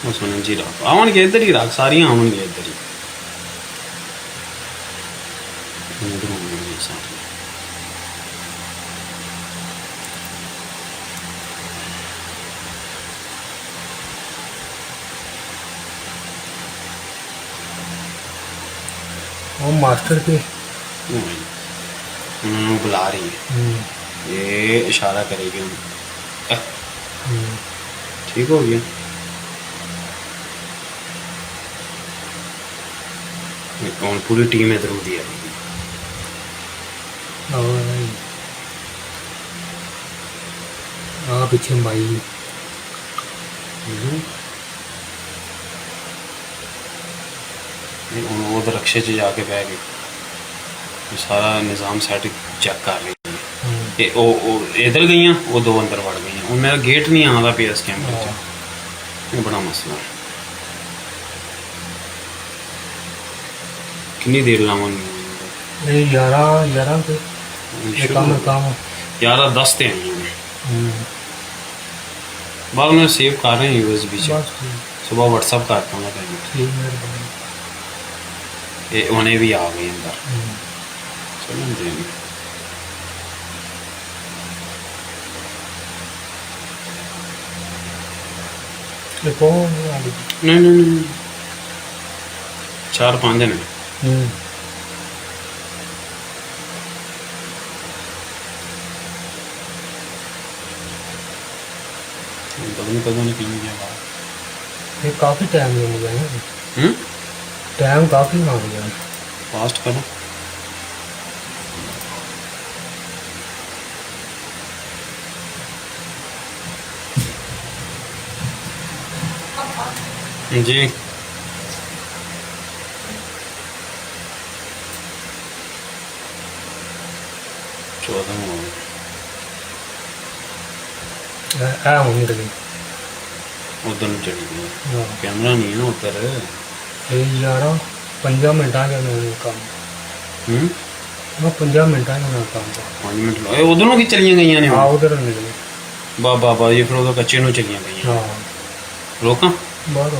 ਉਹ ਸੁਣਨ ਜੀ ਰੱਖ ਆਉਣਗੇ ਇੱਧਰ ਹੀ ਰੱਖ ਸਾਰੀਆਂ ਆਉਣਗੇ ਇੱਧਰ ਹੀ ਇੱਧਰ ਆਉਣਗੇ ਸਾਰੀਆਂ वो मास्टर के उन्होंने बुला रही है ये इशारा करेगी उन्हें ठीक हो गया और पूरी टीम इधर दिया पीछे माई वो रक्शे च जाके बह गए सारा निज़ाम सैट चेक कर रही वो इधर गई वो दो अंदर वड़ गई हूँ मेरा गेट नहीं आता पे इस कैमरे च बड़ा मसला है कितनी देर लावांगे 11:10 ते आई बाद में सेव कर रहे हैं यूएसबी सुबह व्हाट्सअप करता हूँ पेमेंट ये उन्हें भी आ गई अंदर चलो देंगे नहीं 4-5 दिन पता नहीं कहीं गया ये काफ़ी टाइम लग गया है टाइम काफ़ी लग गया फास्ट करो जी चौदह होनी लगी उधर में चली गई कैमरा नहीं है ना उधर 5 मिनटा काम 5 मिनटा काम 5 मिनट लो उधरों की चलिया गई ने हाँ उधर निकली बाबा ये फिर उधर कच्चे नु चलिया गई हाँ रोका बाहर